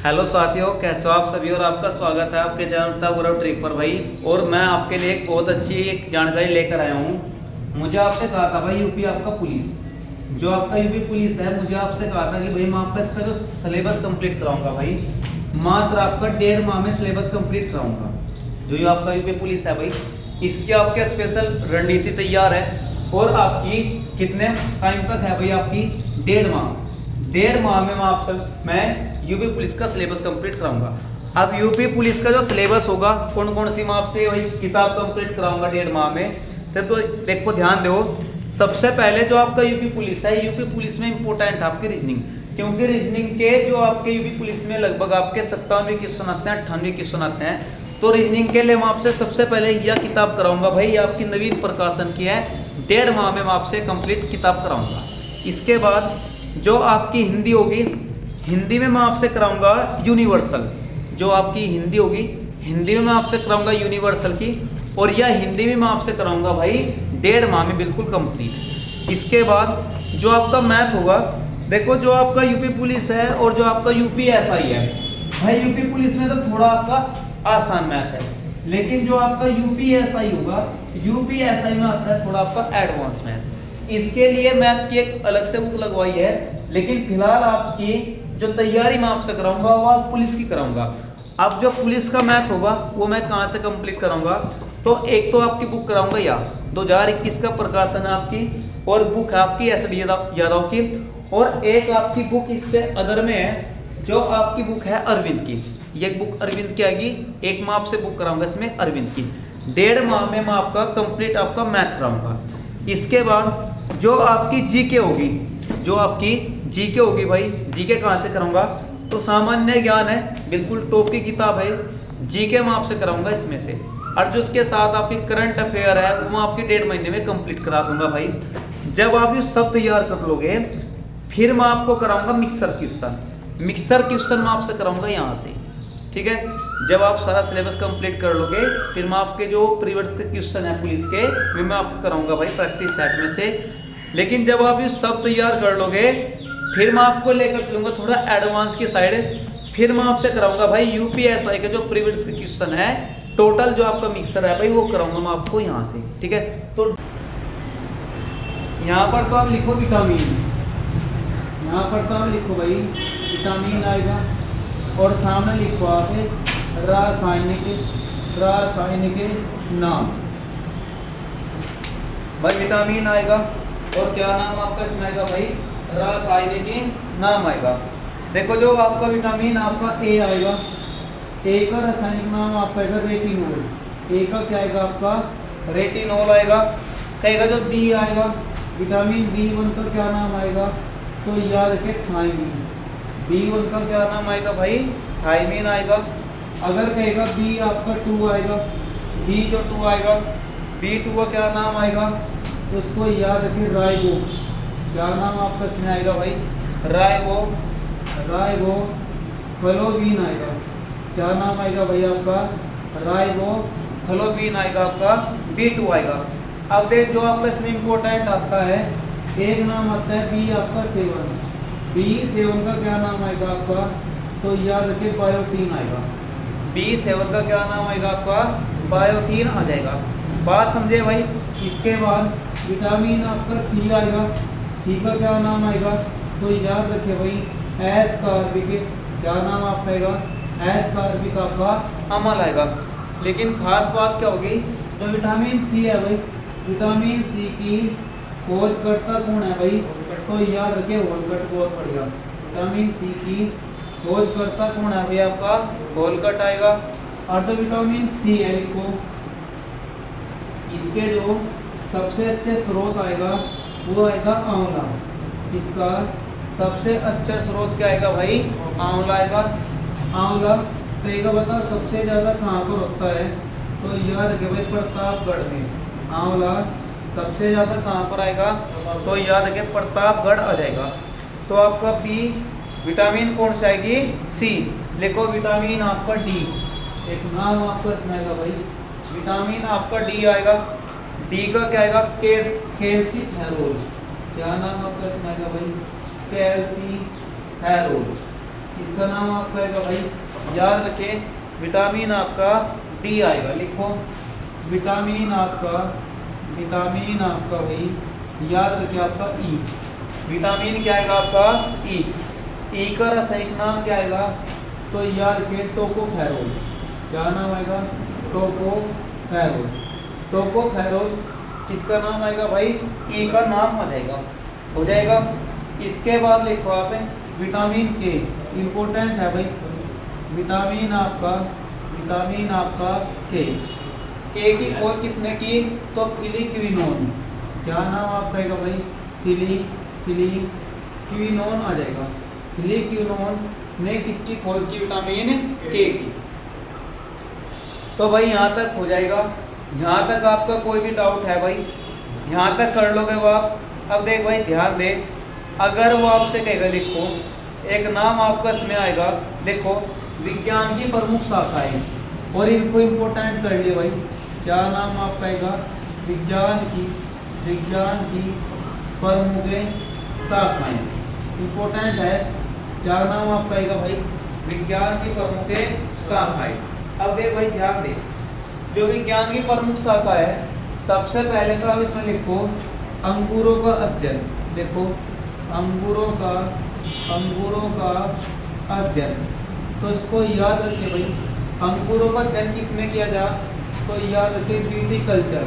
Hello साथियों, कैसे हो आप सभी। और आपका स्वागत है आपके चैनल था गौरव ट्रिप पर भाई। और मैं आपके लिए एक बहुत अच्छी एक जानकारी लेकर आया हूँ। मुझे आपसे कहा था भाई यूपी आपका पुलिस, जो आपका यूपी पुलिस है, मुझे आपसे कहा था कि भाई मैं आपका इसका जो सिलेबस कंप्लीट कराऊंगा भाई, मात्र आपका 1.5 माह में सिलेबस कंप्लीट कराऊंगा। जो ये आपका यूपी पुलिस है भाई, इसकी आपके स्पेशल रणनीति तैयार है। और आपकी कितने टाइम तक है भाई, आपकी 1.5 माह में मैं यूपी पुलिस का सिलेबस कंप्लीट कराऊंगा। अब यूपी पुलिस का जो सिलेबस होगा, कौन कौन सी मैं आपसे वही किताब कंप्लीट कराऊंगा 1.5 माह में। तो देखो ध्यान दो, सबसे पहले जो आपका यूपी पुलिस है, यूपी पुलिस में इंपोर्टेंट आपकी रीजनिंग, क्योंकि रीजनिंग के जो आपके यूपी पुलिस में लगभग आपके 57 क्वेश्चन आते हैं, 98 क्वेश्चन आते हैं। तो रीजनिंग के लिए मैं आपसे सबसे पहले यह किताब कराऊंगा भाई, ये आपकी नवीन प्रकाशन की है। 1.5 माह में मैं आपसे कंप्लीट किताब कराऊंगा। इसके बाद जो आपकी हिंदी होगी, हिंदी में मैं आपसे कराऊंगा यूनिवर्सल। जो आपकी हिंदी होगी, हिंदी में मैं आपसे कराऊंगा यूनिवर्सल की, और यह हिंदी में मैं आपसे कराऊंगा भाई 1.5 माह में बिल्कुल कंप्लीट। इसके बाद जो आपका मैथ होगा, देखो जो आपका यूपी पुलिस है और जो आपका यूपी एसआई है भाई, यूपी पुलिस में तो थोड़ा आपका आसान मैथ है, लेकिन जो आपका यूपी एसआई होगा, यूपी एसआई में आता है थोड़ा आपका एडवांस मैथ। इसके लिए मैथ की एक अलग से बुक लगवाई है, लेकिन फिलहाल आपकी जो तैयारी मैं आपसे कराऊंगा वो पुलिस की कराऊंगा। अब जो पुलिस का मैथ होगा वो मैं कहाँ से कंप्लीट कराऊंगा, तो एक तो आपकी बुक कराऊंगा या 2021 का प्रकाशन है आपकी, और बुक है आपकी एसडी यादव की, और एक आपकी बुक इससे अदर में है जो आपकी बुक है अरविंद की। ये बुक अरविंद की आएगी, एक मैं आपसे बुक कराऊंगा इसमें अरविंद की। 1.5 माह में मैं आपका कंप्लीट आपका मैथ कराऊंगा। इसके बाद जो आपकी जीके होगी, जो आपकी जीके होगी भाई, जीके कहाँ से कराऊंगा, तो सामान्य ज्ञान है, बिल्कुल टॉप की किताब है, जीके मैं आपसे कराऊंगा इसमें से। और जो उसके साथ आपकी करंट अफेयर है वो मैं आपके 1.5 महीने में कंप्लीट करा दूंगा भाई। जब आप ये सब तैयार कर लोगे, फिर मैं आपको कराऊंगा मिक्सर क्वेश्चन। मिक्सर क्वेश्चन मैं आपसे कराऊंगा यहाँ से, ठीक है। जब आप सारा सिलेबस कंप्लीट कर लोगे, फिर मैं आपके जो प्रीवियस के क्वेश्चन है पुलिस के, वे मैं आपको कराऊंगा भाई प्रैक्टिस सेट में से। लेकिन जब आप ये सब तैयार कर लोगे, फिर मैं आपको लेकर चलूंगा थोड़ा एडवांस की साइड। फिर मैं आपसे कराऊंगा भाई यूपीएसआई के जो प्रीवियस के क्वेश्चन है, टोटल जो आपका मिक्सर है भाई वो कराऊंगा मैं आपको यहाँ से, ठीक है। तो यहाँ पर तो आप लिखो विटामिन, यहाँ पर तो आप लिखो भाई विटामिन आएगा, और सामने लिखो आप रासायनिक नाम भाई, विटामिन आएगा और क्या नाम आपका इसमें आएगा भाई, रासायनिक नाम आएगा। देखो जो आपका विटामिन आपका ए आएगा, ए का रासायनिक नाम आपका आएगा रेटिनोल। ए का क्या आएगा आपका रेटिनोल आएगा। कहेगा जो बी आएगा, विटामिन B1 का क्या नाम आएगा, तो याद रखे थायमीन। B1 का क्या नाम आएगा भाई, थायमीन आएगा। अगर कहेगा बी आपका 2 आएगा, बी जो 2 आएगा, B2 का क्या नाम आएगा, तो उसको याद रखिए राइबो। क्या नाम आपका इसमें आएगा भाई, राइबो फ्लोवीन आएगा। क्या नाम आएगा भाई आपका, राइबो फ्लोवीन आएगा आपका, B2 आएगा। अब देख जो आपका इसमें इंपॉर्टेंट आता है, एक नाम आता है बी आपका 7, B7 का क्या नाम आएगा आपका, तो याद रखिए बायोटीन आएगा। B7 का क्या नाम आएगा आपका, बायोटीन आ जाएगा। बात समझे भाई। इसके बाद विटामिन आपका सी आएगा, सी का क्या नाम आएगा, तो याद रखिए भाई एस्कॉर्बिक। क्या नाम आपका आएगा, एस्कॉर्बिक आपका अम्ल आएगा। लेकिन खास बात क्या होगी, जो विटामिन सी है भाई, विटामिन सी की खोजकर्ता कौन है भाई, तो याद रखिए होलकट, बहुत बढ़िया। विटामिन सी की खोजकर्ता कौन है भाई आपका, होलकट आएगा। और जो विटामिन सी है लिखो, इसके जो सबसे अच्छे स्रोत आएगा वो आएगा आंवला। इसका सबसे अच्छा स्रोत क्या आएगा भाई, आंवला आएगा। आंवला कहेगा बता सबसे ज़्यादा कहाँ पर होता है, तो याद रखिए भाई प्रतापगढ़ में। आंवला सबसे ज़्यादा कहाँ पर आएगा, तो याद रखिए प्रतापगढ़ आ जाएगा। तो आपका बी विटामिन कौन सी आएगी, सी। लिखो विटामिन आपका डी, एक नाम आपका इसमें आएगा भाई, विटामिन आपका डी आएगा। डी का क्या आएगा, कैल्सीफेरोल। क्या नाम आपका इसमें आएगा भाई, कैल्सीफेरोल। इसका नाम आपका आएगा भाई, याद रखें, विटामिन आपका डी आएगा। लिखो विटामिन आपका भाई, याद रखिए आपका ई। विटामिन क्या आएगा आपका ई। ई का रासायनिक नाम क्या आएगा, तो याद रखिए टोकोफेरोल। क्या नाम आएगा, टोकोफेरोल। टोकोफेरोल किसका नाम आएगा भाई, ई का नाम आ जाएगा, हो जाएगा। इसके बाद लिखो आप विटामिन के, इंपॉर्टेंट है भाई, विटामिन आपका के की खोज किसने की, तो फिलिक्विनोन। क्या नाम आपका आएगा भाई, फिलिक्विनोन आ जाएगा। फिलिक्विनोन ने किसकी खोज की, विटामिन के की। तो भाई यहाँ तक हो जाएगा, यहाँ तक आपका कोई भी डाउट है भाई, यहाँ तक कर लोगे वो आप। अब देख भाई ध्यान दे, अगर वो आपसे कहेगा लिखो, एक नाम आपका इसमें आएगा, देखो विज्ञान की प्रमुख शाखाएं, और इनको इम्पोर्टेंट कर लिए भाई। क्या नाम आपका आएगा, विज्ञान की प्रमुख शाखाएं, इम्पोर्टेंट है। क्या नाम आपका आएगा भाई, विज्ञान की प्रमुख शाखाएं। अब देख भाई ध्यान दे, जो विज्ञान की प्रमुख शाखा है, सबसे पहले तो आप इसमें लिखो अंगूरों का अध्ययन। देखो अंगूरों का अध्ययन, तो इसको याद रखिए भाई, अंगूरों का अध्ययन किसमें किया जा, तो याद रखिए विटिकल्चर।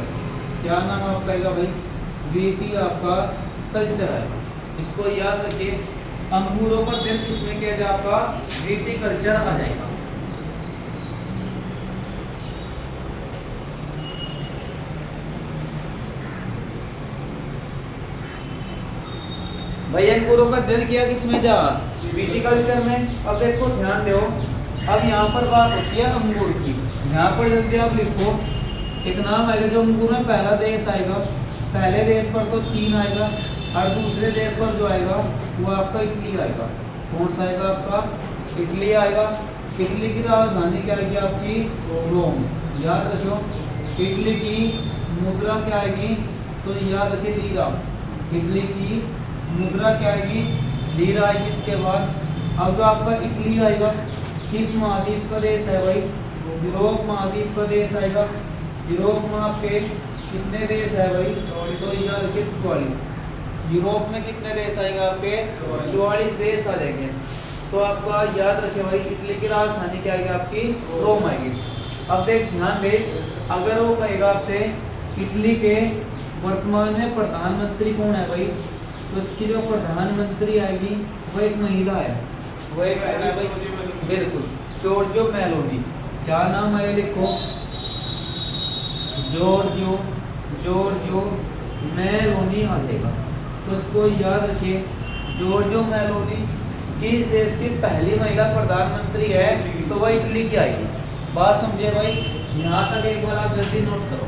क्या नाम आपका आएगा भाई, विटी आपका कल्चर है, इसको याद रखिए। अंगूरों का अध्ययन किसमें किया जा, आपका विटिकल्चर आ जाएगा। भाई अंगूरों का अध्ययन किया किसमें जा, विटिकल्चर में। अब देखो ध्यान दो, अब यहाँ पर बात होती है अंगूर की। यहाँ पर जल्दी आप लिखो, एक नाम आएगा जो अंगूर में पहला देश आएगा, पहले देश पर तो चीन आएगा, और दूसरे देश पर जो आएगा वो आपका इटली आएगा। कौन सा आएगा आपका, इटली आएगा। इटली की राजधानी क्या आएगी आपकी, रोम। याद रखो, इटली की मुद्रा क्या आएगी, तो याद रखिए लीरा। इटली की मुद्रा क्या आएगी, लीरा आएगी। इसके बाद अब जो आपका इटली आएगा, किस महाद्वीप का देश है भाई, यूरोप महाद्वीप का देश आएगा। यूरोप में आपके कितने देश है भाई, तो याद रखिए 44। यूरोप में कितने देश आएंगे आपके, 44 देश आ जाएंगे। तो आपका याद रखिए भाई, इटली की राजधानी क्या आएगी आपकी, रोम आएगी। अब देख ध्यान दे, अगर वो कहेगा आपसे इटली के वर्तमान में प्रधानमंत्री कौन है भाई, तो इसकी जो प्रधानमंत्री आएगी वो एक महिला है, वो एक है भाई, बिल्कुल जॉर्जियो मेलोनी। क्या नाम है लिखो, जॉर्जियो मेलोनी आ जाएगा। तो इसको याद रखिए, जॉर्जियो मेलोनी किस देश की पहली महिला प्रधानमंत्री है, तो वह इटली की आएगी। बात समझे भाई, यहाँ तक एक बार आप जल्दी नोट करो।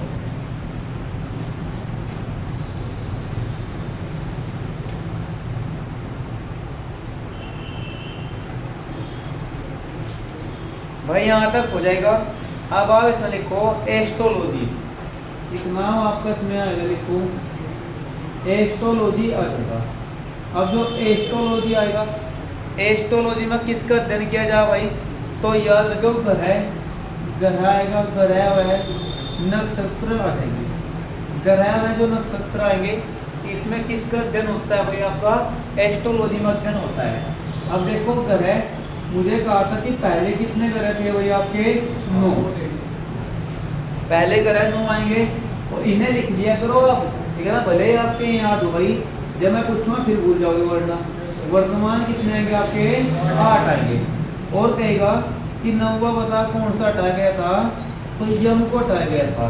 भाई यहाँ तक हो जाएगा। अब आप इसमें लिखो एस्ट्रोलॉजी, एक नाम आपका इसमें आएगा, लिखो एस्ट्रोलॉजी आ जाएगा। अब जो एस्ट्रोलॉजी आएगा, एस्ट्रोलॉजी में किसका अध्ययन किया जाए भाई, तो याद रखो ग्रह आएगा, ग्रह है, नक्षत्र आ जाएंगे। ग्रह में जो नक्षत्र आएंगे, इसमें किसका अध्ययन होता है भाई, आपका एस्ट्रोलॉजी में अध्ययन होता है। अब देखो ग्रह, मुझे कहा था कि पहले कितने ग्रह थे भाई आपके, 9। पहले ग्रह 9 आएंगे, और इन्हें लिख लिया करो आप, ठीक है ना, भले ही आपके याद हो भाई, जब मैं पूछूंगा फिर भूल जाओगे वरना। वर्तमान कितने आएंगे आपके, 8 आएंगे। और कहेगा कि 9वां बता कौन सा हटाया गया था, तो यम को हटाया गया था।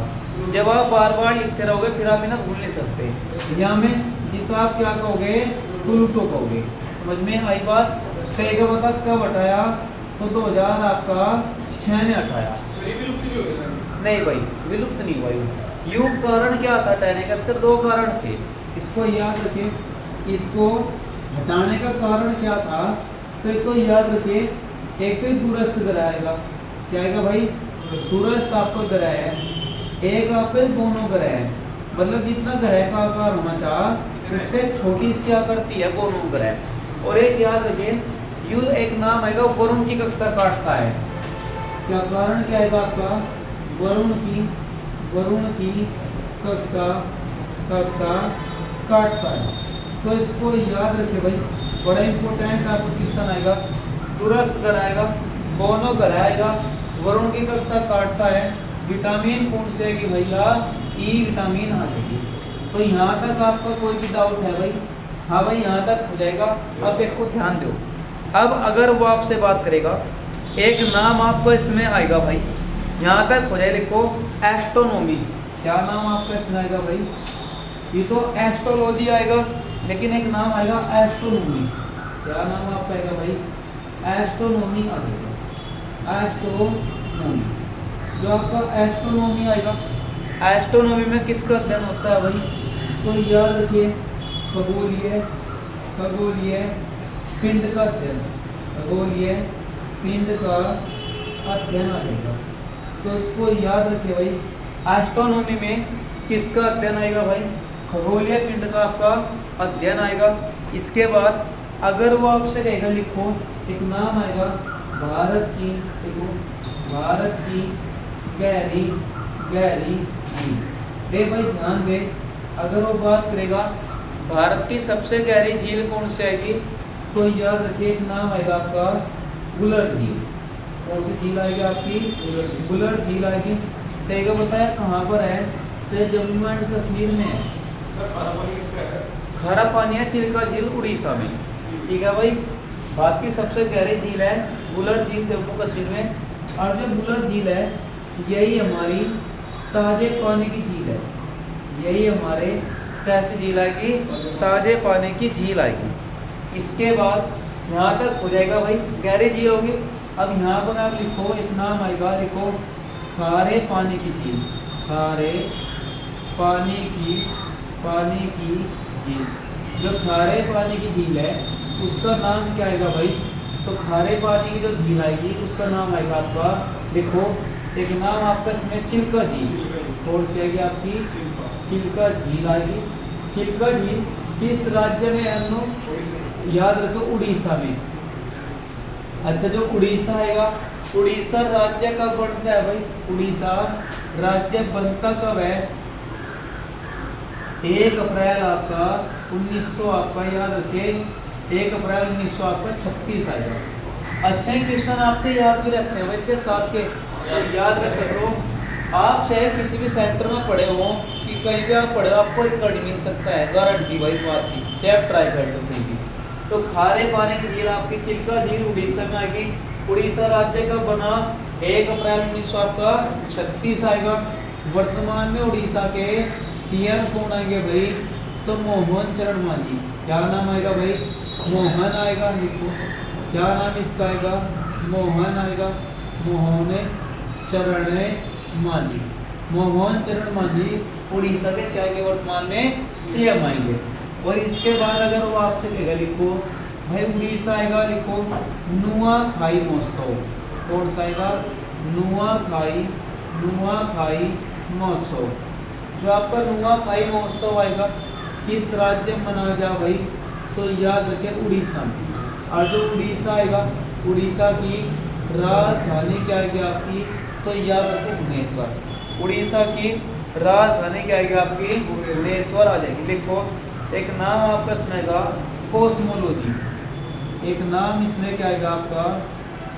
जब आप बार बार लिखते रहोगे फिर आप इन्हें भूल नहीं सकते। यहाँ में जिस आप क्या कहोगे, प्लूटो कहोगे। समझ में आई बात। कहेगा बता कब हटाया, तो 2000 आपका 6 में हटाया। नहीं भाई, विलुप्त नहीं हुआ युग। युग कारण क्या था हटाने का, इसके 2 कारण थे, इसको याद रखिए। इसको हटाने का कारण क्या था, तो इसको याद रखिए, एक तो दूरस्थ ग्रह आएगा। क्या आएगा भाई, दूरस्थ आपका ग्रह है। एक आपके दोनों ग्रह है, मतलब जितना ग्रह का आकार होना चाह उससे छोटी इसकी आकृति है दोनों ग्रह। और एक याद रखिए, यू एक नाम आएगा वरुण की कक्षा काटता है। क्या कारण क्या आएगा आपका? वरुण की कक्षा काटता है। तो इसको याद रखिए भाई, बड़ा इंपॉर्टेंट आपको क्वेश्चन आएगा। दुरस्त घर आएगा, कौनो घर आएगा, वरुण की कक्षा काटता है, विटामिन कौन से आएगी भैया? ई विटामिन आ जाएगी। तो यहाँ तक आपका कोई भी डाउट है भाई? हाँ भाई, यहाँ तक हो जाएगा। अब देखो ध्यान दो, अब अगर वो आपसे बात करेगा, एक नाम आपको इसमें आएगा भाई, यहाँ तक हो जाए, लिखो एस्ट्रोनॉमी। क्या नाम आपका इसमें आएगा भाई? ये तो एस्ट्रोलॉजी आएगा, लेकिन एक नाम आएगा एस्ट्रोनॉमी। क्या नाम आपका आएगा भाई? एस्ट्रोनॉमी आ जाएगा, एस्ट्रोनॉमी। जो आपका एस्ट्रोनॉमी आएगा, एस्ट्रोनॉमी में किसका अध्ययन होता है भाई? तो याद रखिए, खगोलीय पिंड का अध्ययन, खगोलीय पिंड का अध्ययन आ जाएगा। तो इसको याद रखिए भाई, एस्ट्रोनॉमी में किसका अध्ययन आएगा भाई? खगोलीय पिंड का आपका अध्ययन आएगा। इसके बाद अगर वो आपसे कहेगा, लिखो एक नाम आएगा भारत की, देखो भारत की गहरी झील। दे भाई ध्यान दे, अगर वो बात करेगा भारत की सबसे गहरी झील कौन सी आएगी, तो याद रखिए एक नाम आएगा आपका वुलर झील। कौन सी झील आएगी आपकी? वुलर झील आएगी। देखो बताया कहाँ पर है? तो जम्मू एंड कश्मीर में है। खारा पानी है, चिल्का झील उड़ीसा में। ठीक है भाई, भारत की सबसे गहरी झील है वुलर झील, जम्मू कश्मीर में। और जो वुलर झील है, यही हमारी ताजे पानी की झील है। यही हमारे कैसी झील आएगी? ताजे पानी की झील आएगी। इसके बाद यहाँ तक हो जाएगा भाई, गहरी झील होगी। अब यहाँ पर आप लिखो एक नाम आएगा, लिखो खारे पानी की झील, खारे पानी की झील। जो खारे पानी की झील है उसका नाम क्या आएगा भाई? तो खारे पानी की जो झील आएगी उसका नाम आएगा आपका, देखो एक नाम आपका इसमें चिल्का झील। कौन सी आएगी आपकी? चिल्का झील आएगी। चिल्का झील किस राज्य में है? याद रखो उड़ीसा में। अच्छा, जो उड़ीसा आएगा, उड़ीसा राज्य कब बनता है भाई? उड़ीसा राज्य बनता कब है? 1 अप्रैल आपका 1900 आपका, याद रखे 1 अप्रैल 1900 आपका 36 आएगा। अच्छा ही क्वेश्चन आपके याद भी रखते हैं भाई, इसके साथ के याद रख करो। आप चाहे किसी भी सेंटर में पढ़े हो कि कहीं भी आप पढ़े हो, आपको रिकॉर्ड मिल सकता है, गारंटी भाई बात की, चाहे ट्राई कर लो कहीं भी। तो खारे पानी की झील आपकी चिल्का झील उड़ीसा में आएगी। उड़ीसा राज्य का बना 1 अप्रैल 1900 आपका 36 आएगा। वर्तमान में उड़ीसा के सीएम कौन आएंगे भाई? तो मोहन चरण मांझी। क्या नाम आएगा भाई? मोहन आएगा। लिखो क्या नाम इसका आएगा? मोहन आएगा, मोहन चरण मांझी। मोहन चरण मांझी उड़ीसा के क्या आएंगे? वर्तमान में सीएम आएंगे। और इसके बाद अगर वो आपसे कहेगा, लिखो भाई उड़ीसा आएगा, लिखो नुआखाई महोत्सव। कौन सा आएगा? नुआखाई महोत्सव। जो आपका नुआखाई महोत्सव आएगा किस राज्य में मनाया गया भाई? तो याद रखें उड़ीसा में। और जो उड़ीसा आएगा, उड़ीसा की राजधानी क्या आएगी आपकी? तो याद रखें भुवनेश्वर। उड़ीसा की राजधानी क्या आएगी आपकी? भुवनेश्वर आ जाएगी। लिखो एक नाम आपका इसमें आएगा कोस्मोलॉजी। एक नाम इसमें क्या आएगा आपका?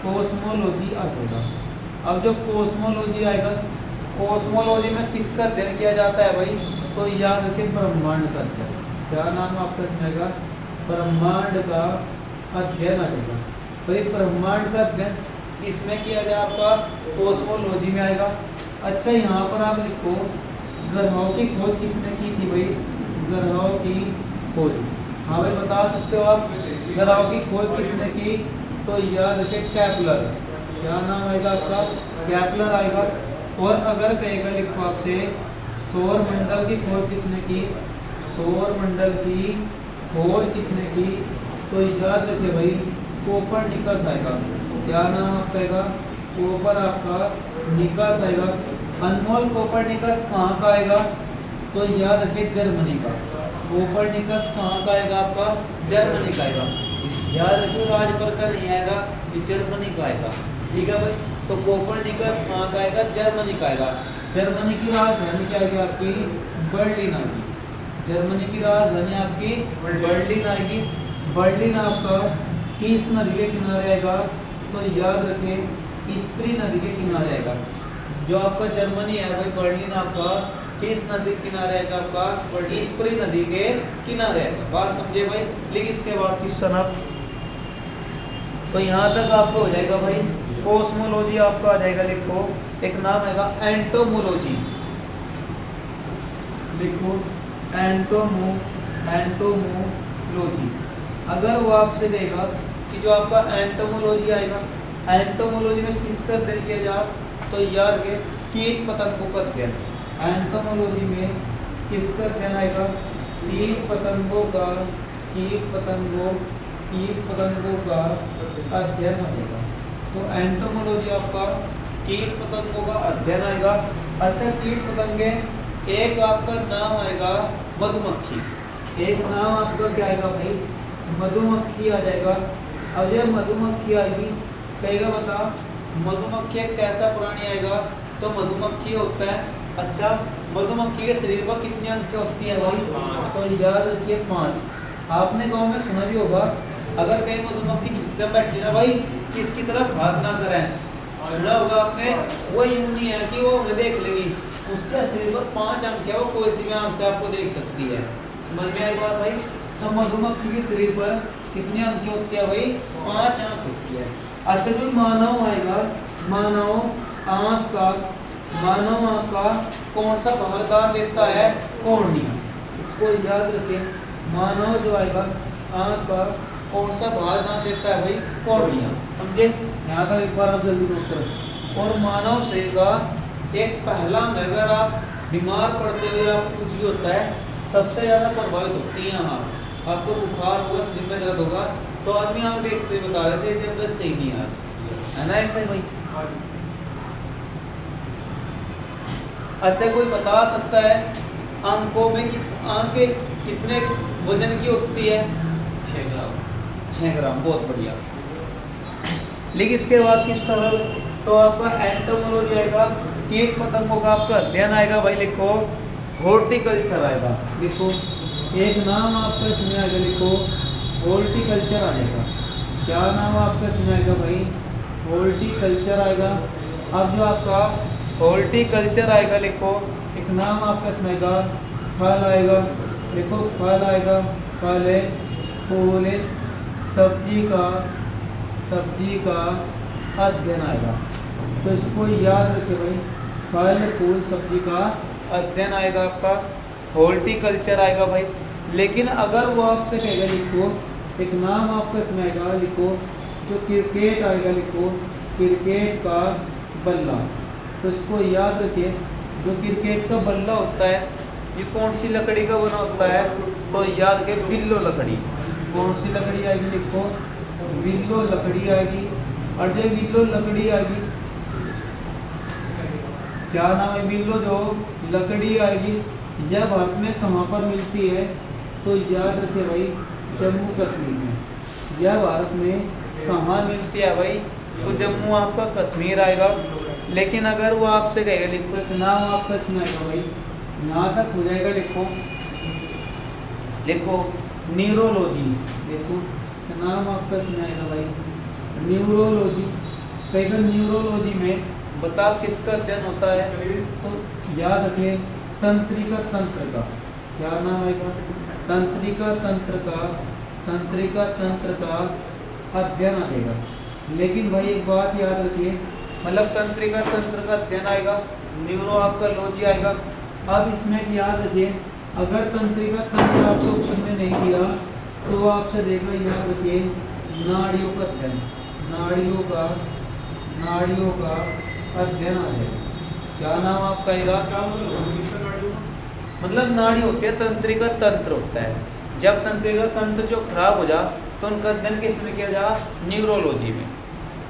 कोस्मोलॉजी आ जाएगा। अब जो कोस्मोलॉजी आएगा, कोस्मोलॉजी में किसका अध्ययन किया जाता है भाई? तो याद रखें ब्रह्मांड का अध्ययन। क्या नाम आपका इसमें आएगा? ब्रह्मांड का अध्ययन आ जाएगा। भाई ब्रह्मांड का अध्ययन किसमें किया जाए? आपका कोस्मोलॉजी में आएगा। अच्छा, यहाँ पर आप लिखो ग्रहों की खोज किसने की थी भाई? ग्रहों की खोज। हाँ भाई बता सकते हो आप, ग्रहों की खोज किसने की? तो याद रखें केपलर। क्या नाम आएगा आपका? केपलर आएगा। और अगर कहेगा, लिखो आपसे सौर मंडल की खोज किसने की? सौर मंडल की खोज किसने की? तो याद रखिए भाई कोपरनिकस आएगा। क्या नाम आपका आएगा? कोपर आपका निकस आएगा। अनमोल कोपरनिकस कहाँ का आएगा? तो याद रखिए जर्मनी का। कोपरनिकस कहाँ का आएगा आपका? जर्मनी का आएगा। याद रखिए राजपर का नहीं आएगा, ये जर्मनी का आएगा। ठीक है भाई, तो कोपर्निकस कहाँ का आएगा? जर्मनी का आएगा। जर्मनी की राजधानी क्या आएगी आपकी? बर्लिन आएगी। जर्मनी की राजधानी आपकी बर्लिन आएगी। बर्लिन आपका किस नदी के किनारे आएगा? तो याद रखें स्प्री नदी के किनारे आएगा। जो आपका जर्मनी है भाई, बर्लिन आपका किस नदी के किनारे आएगा? आपका स्प्री नदी के किनारे आएगा। बात समझे भाई? लेकिन इसके बाद क्वेश्चन आप, तो यहाँ तक आपको हो जाएगा भाई। कोस्मोलॉजी आपका आ जाएगा, लिखो एक नाम आएगा एंटोमोलॉजी। लिखो एंटोमोलॉजी। अगर वो आपसे देगा कि जो आपका एंटोमोलॉजी आएगा, एंटोमोलॉजी में किसका अध्ययन किया जा, तो याद रखें कीट पतंगों का अध्ययन। एंटोमोलॉजी में किसका अध्ययन आएगा? कीट पतंगों का अध्ययन आएगा। तो एंटोमोलॉजी आपका कीट पतंगों का अध्ययन आएगा। अच्छा, कीट पतंगे, एक आपका नाम आएगा मधुमक्खी। एक नाम आपका क्या आएगा भाई? मधुमक्खी आ जाएगा। अब ये मधुमक्खी आएगी, कहेगा बता मधुमक्खी एक कैसा प्राणी आएगा? तो मधुमक्खी होता है, अच्छा मधुमक्खी के शरीर पर कितनी अंकें होती है भाई? तो याद रखिए 5। आपने गांव में सुना भी होगा, अगर कहीं मधुमक्खी छुपकर बैठी ना भाई, किसकी तरफ हाथ ना करें, सुना होगा आपने। वो यूं नहीं है कि वो हमें देख लेगी, उसके शरीर पर 5 अंक है, वो कोई सी भी आंख से आपको देख सकती है। समझ में आई बात भाई? तो मधुमक्खी के शरीर पर कितनी अंकें होती है भाई? 5 अंक होती है। अच्छा, जो मानव आएगा, मानव आंख का कौन सा भागदान देता है? कॉर्निया। इसको याद रखें, मानव जो आएगा आंख का कौन सा भागदान देता है भाई? कॉर्निया। समझे? यहाँ का एक बार आप जल्दी नोट करो। और मानव शरीर का एक पहला अंग, अगर आप बीमार पड़ते हुए आपको कुछ भी होता है, सबसे ज़्यादा प्रभावित होती है आँख। आपको बुखार होगा, शरीर में दर्द होगा, तो आदमी आँख देख से बता देते हैं जब बस सही नहीं है ना? ऐसे भाई। अच्छा, कोई बता सकता है आंखों में आंखें कितने वजन की होती है? 6 ग्राम। 6 ग्राम, बहुत बढ़िया। लेकिन इसके बाद किस सरल, तो आपका एंटोमोलॉजी आएगा, कीट पतंगों का आपका अध्ययन आएगा भाई। लिखो हॉर्टिकल्चर आएगा। लिखो एक नाम आपका इसमें आएगा, लिखो हॉर्टिकल्चर आएगा। क्या नाम आपका इसमें आएगा भाई? हॉर्टिकल्चर आएगा। अब जो आपका हॉर्टिकल्चर आएगा, लिखो एक नाम आपका इसमें आएगा, फल आएगा। लिखो फल आएगा, फल है, फूल है, सब्जी का अध्ययन आएगा। तो इसको याद रखिए भाई, फल फूल सब्जी का अध्ययन आएगा आपका, हॉर्टिकल्चर आएगा भाई। लेकिन अगर वो आपसे कहेगा, लिखो एक नाम आपका इसमें आएगा, लिखो जो क्रिकेट आएगा, लिखो क्रिकेट का बल्ला। तो इसको याद रखिए, जो क्रिकेट का बल्ला होता है ये कौन सी लकड़ी का बना होता है? तो याद रखिए विल्लो लकड़ी। कौन सी लकड़ी आएगी? लिखो विल्लो लकड़ी आएगी। और जो विल्लो लकड़ी आएगी, क्या नाम है? विल्लो जो लकड़ी आएगी, यह भारत में कहाँ पर मिलती है? तो याद रखिए भाई जम्मू कश्मीर में। यह भारत में कहाँ मिलती है भाई? तो जम्मू आपका कश्मीर आएगा। लेकिन अगर वो आपसे कहेगा, लिखो एक नाम आपका इसमें आएगा भाई, यहाँ तक हो जाएगा। लिखो न्यूरोलॉजी। देखो नाम आपका इसमें आएगा भाई, न्यूरोलॉजी। कहेगा न्यूरोलॉजी में बता किसका अध्ययन होता है? तो याद रखें तंत्रिका तंत्र का। क्या नाम आएगा? तंत्रिका तंत्र का अध्ययन आएगा। लेकिन भाई एक बात याद रखिए, मतलब तंत्रिका तंत्र का अध्ययन आएगा, न्यूरो आपका लॉजी आएगा। अब इसमें याद रखिए, अगर तंत्रिका तंत्र आपसे ऑप्शन में नहीं दिया तो आपसे देगा, याद रखिए नाड़ियों का अध्ययन। नाड़ियों का अध्ययन आएगा। क्या नाम आपका आएगा? मतलब नाड़ी होती है, तंत्रिका तंत्र होता है। जब तंत्रिका तंत्र जो खराब हो जा तो उनका अध्ययन किस में किया जा? न्यूरोलॉजी में।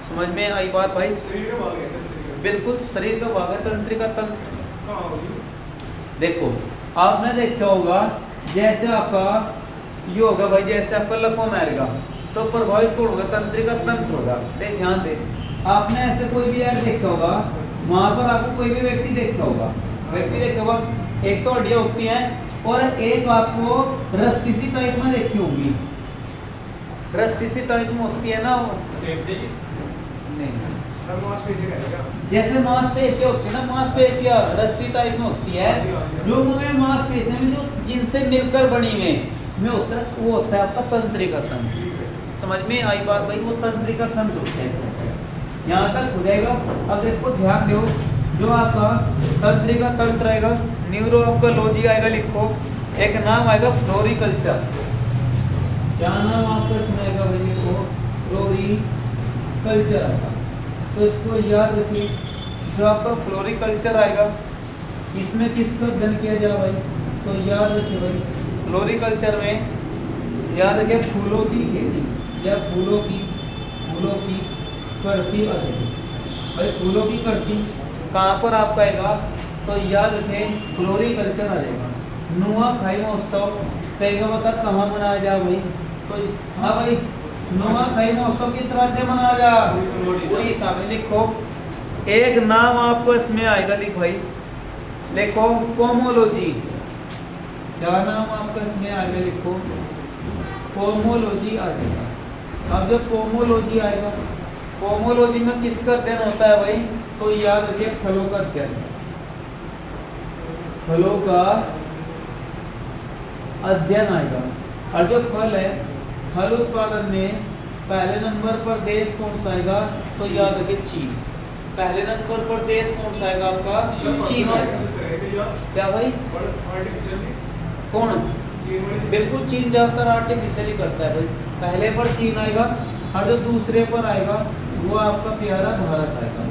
समझ में आई बात भाई? शरीर का भाग है। बिल्कुल शरीर का भाग है तंत्रिका तंत्र। देखो आपने देखा होगा, जैसे आपका ये होगा भाई, जैसे आपका लको मारेगा, तो प्रभावित कौन होगा? तंत्रिका तंत्र होगा। देख ध्यान दे, आपने ऐसे कोई भी ऐड देखा होगा, वहां पर आपको कोई भी व्यक्ति देखा होगा, एक तो हड्डियां होती हैं और एक आपको रस्सी सी टाइप में देखी होगी, रस्सी सी टाइप में होती है ना वो, नहीं जैसे मांसपेशियां होती है ना, मांसपेशियां रस्सी टाइप में होती है, जो मुंह मांसपेशियां में जो जिनसे मिलकर बनी में होता है, वो होता है आपका तंत्रिका तंत्र। समझ में आई बात भाई? वो तंत्रिका तंत्र होता है। यहाँ तक हो जाएगा। अब देखो ध्यान दो, जो आपका तंत्रिका तंत्र आएगा, न्यूरो आपका लॉजी आएगा, लिखो एक नाम आएगा फ्लोरिकल्चर। क्या नाम आपका इसमें आएगा भाई? लिखो फ्लोरिकल्चर आएगा। तो इसको याद रखिए, जो आपका फ्लोरिकल्चर आएगा, इसमें किसका अध्ययन किया जाए भाई? तो याद रखिए भाई, फ्लोरिकल्चर में याद रखिए फूलों की खेती या फूलों की कृषि आ जाएगी भाई। फूलों की कृषि कहाँ पर आपका आएगा? तो याद रखें फ्लोरिकल्चर आ जाएगा। नुआखाई महोत्सव कहेगा बता कहाँ मनाया जाए भाई? तो हाँ भाई, नुआखाई महोत्सव किस राज्य में मनाया जाए? उड़ीसा में। लिखो एक नाम आपको इसमें आएगा, लिख भाई, लिखो पोमोलॉजी। क्या नाम आपका इसमें आएगा? लिखो पोमोलॉजी आ जाएगा। अब जब पोमोलॉजी आएगा, पोमोलॉजी में किसका अध्ययन होता है भाई? तो याद रखिए फलों का अध्ययन, फलों का अध्ययन आएगा। और जो फल है, फल उत्पादन में पहले नंबर पर देश कौन सा आएगा? तो याद रखिए चीन। पहले नंबर पर देश कौन सा आएगा आपका? चीन आएगा। क्या भाई? कौन? बिल्कुल चीन ज्यादातर आर्टिफिशियली करता है भाई। पहले पर चीन आएगा और जो दूसरे पर आएगा वो आपका प्यारा भारत आएगा।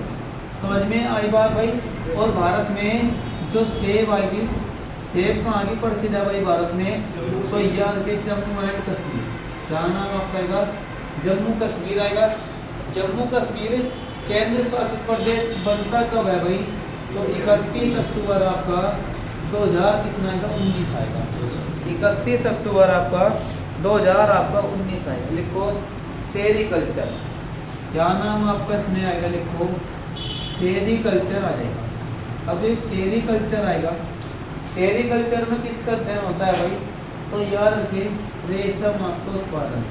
समझ में आई बात भाई? और भारत में जो सेब आएगी, सेब कहाँ की प्रसिद्ध है भाई भारत में? तो याद रखिए जम्मू एंड कश्मीर। क्या नाम आपका आएगा? जम्मू कश्मीर आएगा। जम्मू कश्मीर केंद्र शासित प्रदेश बनता कब है भाई? तो 31 अक्टूबर आपका 2000 कितना आएगा? 19 आएगा। 31 अक्टूबर आपका 2019 आएगा। लिखो सेरिकल्चर। क्या नाम आपका इसमें आएगा? लिखो सेरिकल्चर आ जाएगा। अब ये सेरिकल्चर आएगा, सेरिकल्चर में किसका अध्ययन होता है भाई? तो याद रखिए रेशम आपका उत्पादन,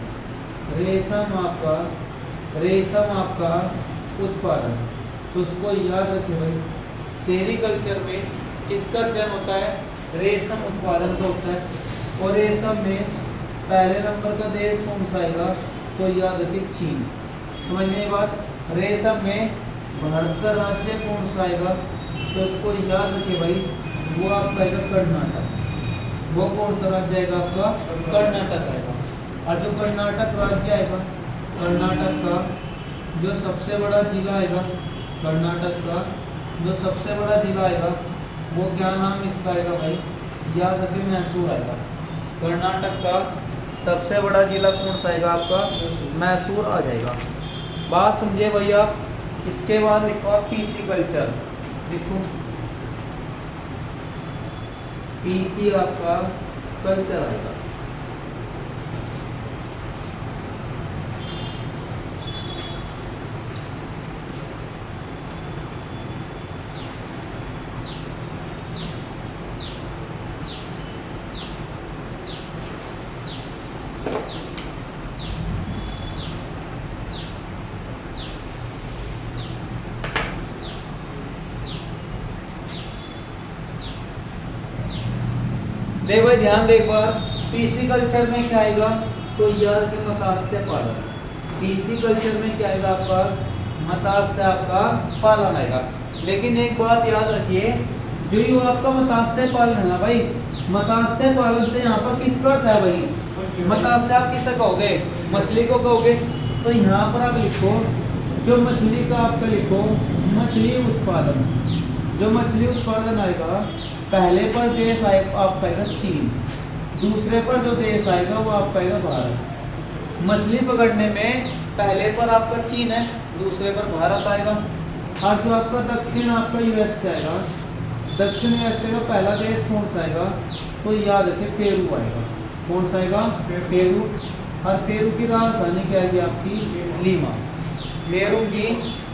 रेशम आपका उत्पादन। तो उसको याद रखिए भाई, सेरिकल्चर में किसका अध्ययन होता है? रेशम उत्पादन का होता है। और रेशम में पहले नंबर का देश कौन सा आएगा? तो याद रखिए चीन। समझ में ये बात? रेशम में भारत का राज्य कौन सा आएगा? तो उसको याद रखिए भाई, वो आपका आएगा कर्नाटक। वो कौन सा राज्य आएगा आपका? कर्नाटक आएगा। और जो कर्नाटक राज्य आएगा, कर्नाटक का जो सबसे बड़ा जिला आएगा, कर्नाटक का जो सबसे बड़ा जिला आएगा, वो क्या नाम इसका आएगा भाई? याद रखिए मैसूर आएगा। कर्नाटक का सबसे बड़ा जिला कौन सा आएगा आपका? मैसूर आ जाएगा। बात समझे भैया? इसके बाद लिखो आप पीसी कल्चर। लिखो पीसी आपका कल्चर आएगा। दे भाई ध्यान दे एक बार, पीसी कल्चर में क्या आएगा? तो याद के मत्स्य पालन। पीसी कल्चर में क्या आएगा आपका? मत्स्य आपका पालन आएगा। लेकिन एक बात याद रखिए, जो ये आपका मत्स्य पालन है ना भाई, मत्स्य पालन से यहाँ पर किसका अर्थ है भाई? मत्स्य आप किसे कहोगे? मछली को कहोगे। तो यहाँ पर आप लिखो, जो मछली का आपका लिखो मछली उत्पादन। जो मछली उत्पादन आएगा, पहले पर देश आएगा आपका आएगा चीन, दूसरे पर जो देश आएगा वो आपका आएगा भारत। मछली पकड़ने में पहले पर आपका चीन है, दूसरे पर भारत आएगा। और जो आपका दक्षिण आपका यूएस से आएगा, दक्षिण यूएस का पहला देश कौन सा आएगा? तो याद रखिए पेरू आएगा। कौन सा आएगा? पेरू। और पेरू की राजधानी क्या आएगी आपकी? लीमा। पेरू की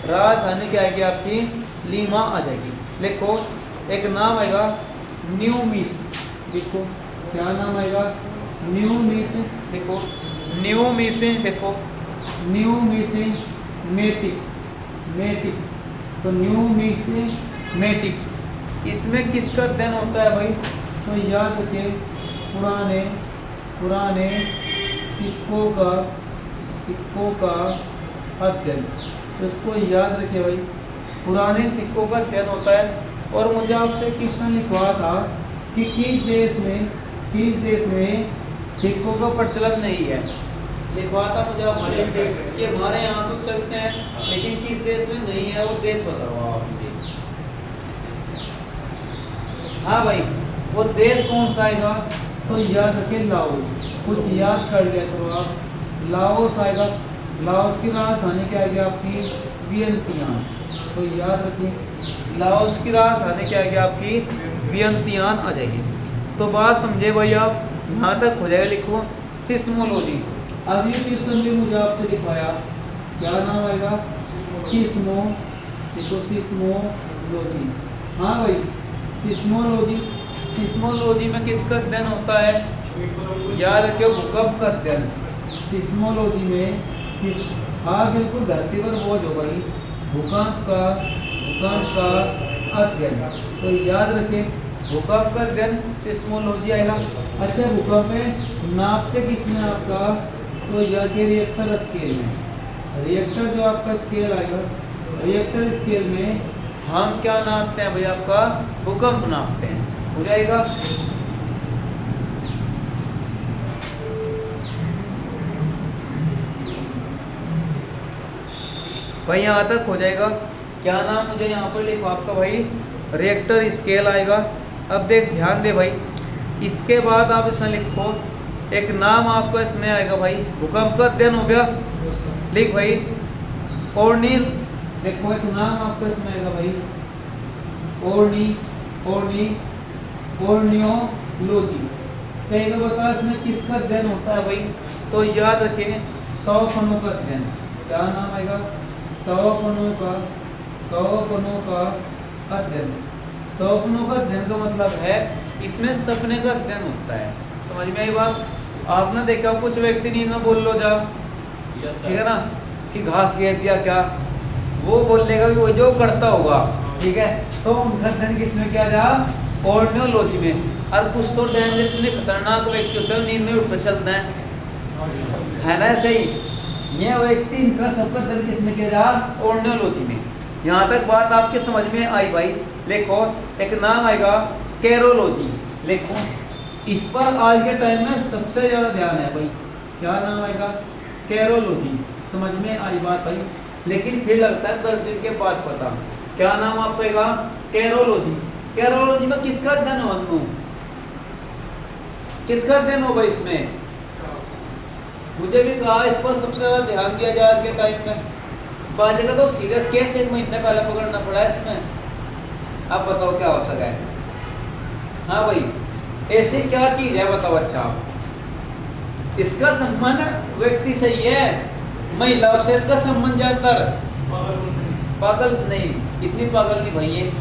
राजधानी क्या आएगी आपकी? लीमा आ जाएगी। लिखो एक नाम आएगा न्यूमिस। देखो क्या नाम आएगा? न्यूमिस। देखो न्यूमिस, देखो न्यूमिसेमेटिक्स। मेटिक्स तो न्यूमिसेमेटिक्स, इसमें किसका अध्ययन होता है भाई? तो याद रखिए पुराने सिक्कों का अध्ययन। तो इसको याद रखिए भाई, पुराने सिक्कों का अध्ययन होता है। और मुझे आपसे क्वेश्चन लिखवा था कि किस देश में सिक्कों का प्रचलन नहीं है। लिखवा था मुझे आपसे कि हमारे यहाँ तो चलते हैं लेकिन किस देश में नहीं है, वो देश बताओ आप मुझे। हाँ भाई, वो देश कौन सा आएगा? तो याद रखिए लाओस। कुछ याद कर लिया तो आप लाओस आएगा। लाओस की राजधानी क्या आएगी आपकी? वियंतियान। तो याद रखिए लाओस की राजधानी क्या आएगी आपकी? वियंतियान आ जाएगी। तो बात समझे भाई आप, यहाँ तक हो जाएगा। लिखो सिस्मोलॉजी। अब ये क्वेश्चन भी मुझे आपसे लिखवाया, क्या नाम आएगा? सिस्मोलॉजी। हाँ भाई, सिस्मोलॉजी में किसका अध्ययन होता है? याद रखियो भूकंप का अध्ययन। सिस्मोलॉजी में किस? हाँ बिल्कुल, धरती पर बोझ हो भाई, भूकंप का अध्ययन। तो याद रखें भूकंप का अध्ययन सिस्मोलॉजी आएगा। अच्छा, भूकंप में नापते किसमें आपका? तो याद के रिएक्टर स्केल में। रिएक्टर जो आपका स्केल आएगा, रिएक्टर स्केल में हम क्या नापते हैं भाई? आपका भूकंप नापते हैं। हो जाएगा। भाई यहाँ तक हो जाएगा। क्या नाम मुझे यहाँ पर लिखो आपका भाई? रिएक्टर स्केल आएगा। अब देख ध्यान दे भाई, इसके बाद आप इसमें लिखो एक नाम आपका इसमें आएगा भाई, भूकंप का अध्ययन हो गया। लिख भाई ऑर्निल। देखो एक नाम आपका इसमें आएगा भाई ऑर्नियोलॉजी। कहेगा बता इसमें किसका अध्ययन होता है भाई? तो याद रखें सौपनों का अध्ययन। क्या नाम आएगा? सौपनों का अध्ययन। सपनों का अध्ययन का मतलब है इसमें सपने का अध्ययन होता है। समझ में आई बात? आपने देखा कुछ व्यक्ति नींद में बोल लो जा, ठीक है ना, कि घास घेर दिया क्या, वो बोलेगा भी वो जो करता होगा, ठीक है। तो उनका अध्ययन किसमें किया जा? ऑर्नियोलॉजी में। और कुछ तो डेंजर इतने खतरनाक व्यक्ति होते हैं नींद में उठ कर चलते है ना, ऐसे ही ये व्यक्ति इनका सबका अध्ययन किसमें किया जा? ऑर्नियोलॉजी में। यहाँ तक बात आपके समझ में आई भाई? देखो एक नाम आएगा केरोलॉजी। देखो इस पर आज के टाइम में सबसे ज्यादा ध्यान है भाई। क्या नाम आएगा? केरोलॉजी। समझ में आई बात भाई? लेकिन फिर लगता है 10 दिन के बाद पता। क्या नाम आपका? केरोलॉजी। केरोलॉजी में किसका अध्ययन हो? किसका अध्ययन हो भाई इसमें? मुझे भी कहा इस पर सबसे ज्यादा ध्यान दिया जाए आज के टाइम में। बाजे का तो सीरियस केस 1 महीने पहले पकड़ना पड़ा है इसमें। अब बताओ क्या हो सका है? हाँ भाई, ऐसी क्या चीज है बताओ? अच्छा, इसका संबंध व्यक्ति सही है, महिलाओं से इसका संबंध ज्यादातर पागल नहीं, इतनी पागल नहीं भाई ये।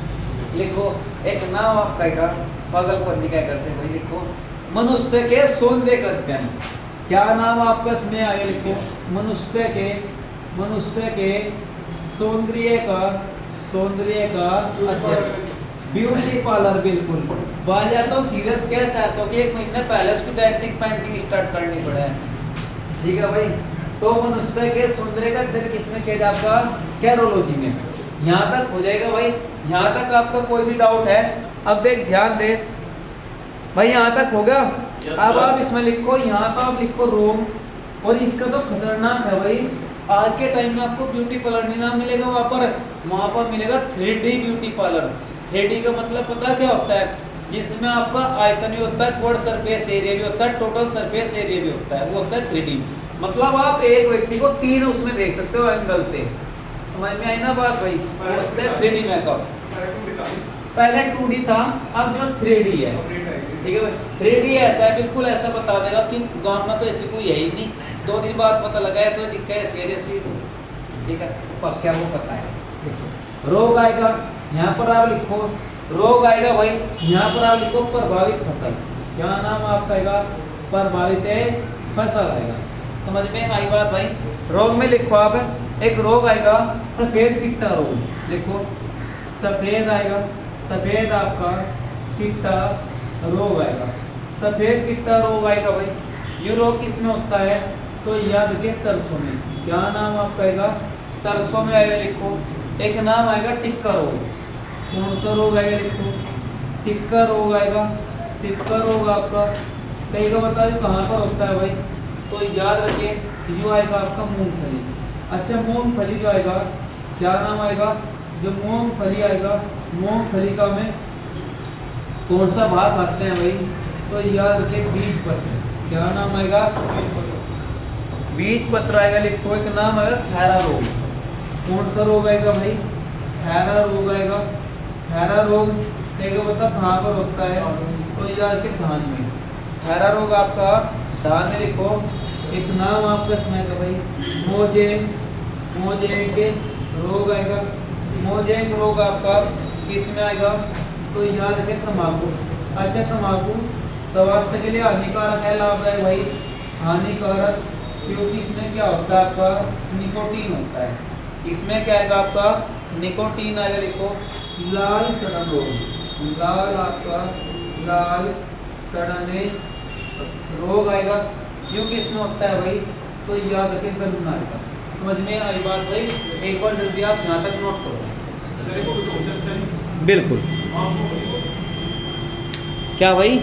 लिखो एक नाम आपका पागलपन नहीं क्या करते भाई? लिखो मनुष्य के सौंदर्य का अध्ययन। क्या नाम आपका इसमें आगे? लिखो मनुष्य के सौंदर्य का अध्ययन, ब्यूटी पार्लर। बिल्कुल बाजा तो सीरियस केस ऐसा हो कि 1 महीने पहले उसकी डेंटिंग पेंटिंग स्टार्ट करनी पड़े, ठीक है भाई। तो मनुष्य के सौंदर्य का अध्ययन किसमें किया जाता? केरोलॉजी में। यहाँ तक हो जाएगा भाई? यहाँ तक आपका कोई भी डाउट है? अब देख ध्यान दे भाई, यहाँ तक हो गया। अब आप इसमें लिखो, यहाँ तो आप लिखो रोम, और इसका तो खतरनाक है भाई। आज के टाइम में आपको ब्यूटी पार्लर नहीं नाम मिलेगा, वहाँ पर मिलेगा 3D ब्यूटी पार्लर। 3D का मतलब पता क्या होता है? जिसमें आपका आयतन भी होता है, कोड सरफेस एरिया भी होता है, टोटल सरफेस एरिया भी होता है, वो होता है 3D। मतलब आप एक व्यक्ति को 3 उसमें देख सकते हो एंगल से। समझ में आई ना बात भाई? वो होता है 3D मेकअप। पहले 2D था, अब जो 3D है, ठीक है भाई। 3D ऐसा है, बिल्कुल ऐसा बता देगा कि गाँव में तो ऐसी कोई है ही नहीं। 2 दिन बाद पता लगा है तो दिक्कत ऐसी है जैसी, ठीक है, पर क्या वो पता है। देखो रोग आएगा, यहाँ पर आप लिखो रोग आएगा भाई, यहाँ पर आप लिखो प्रभावित फसल, क्या नाम आपका आएगा, प्रभावित फसल आएगा। समझ में आई बात भाई। रोग में लिखो आप, एक रोग आएगा सफेद टिट्टा रोग, देखो सफेद आएगा, सफेद आपका टिट्टा रोग आएगा, सफेद टिट्टा रोग आएगा भाई। ये रोग किसमें होता है, तो याद के सरसों में, क्या नाम आपका आएगा, सरसों में आएगा। लिखो एक नाम आएगा टिक्का रोग, कौन सा रोग आएगा, लिखो टिक्का रोग आएगा। टिक्का रोग आपका कई का बताओ कहाँ पर होता है भाई, तो याद रखिए जो आएगा आपका मूंगफली। अच्छा मूंगफली जो आएगा, क्या नाम आएगा, जो मूंगफली आएगा, मूंगफली का में कौन सा भाग खाते हैं भाई, तो याद रखिए बीज पत्र, क्या नाम आएगा, बीज पत्र आएगा। लिखो एक नाम आएगा खैरा रोग, कौन सा रोग आएगा भाई, खैरा रोग आएगा। खैरा रोग देखो बता कहाँ पर होता है, तो याद के धान में, खैरा रोग आपका धान में। लिखो एक नाम आपका इसमें आएगा भाई मोजेक रोग आएगा। मोजेक रोग आपका किस में आएगा, तो याद रखें तंबाकू। अच्छा तंबाकू स्वास्थ्य के लिए हानिकारक है, लाभदायक भाई, हानिकारक, क्योंकि इसमें क्या होता है आपका निकोटीन होता है। इसमें क्या आएगा आपका निकोटीन आएगा। लिखो लाल सड़न रोग, लाल आपका लाल सड़ने रोग आएगा, क्योंकि इसमें होता है भाई, तो याद रखें गन्ना आएगा। समझ में आई बात भाई, एक बार जल्दी आप यहाँ तक नोट करो। बिल्कुल क्या भाई।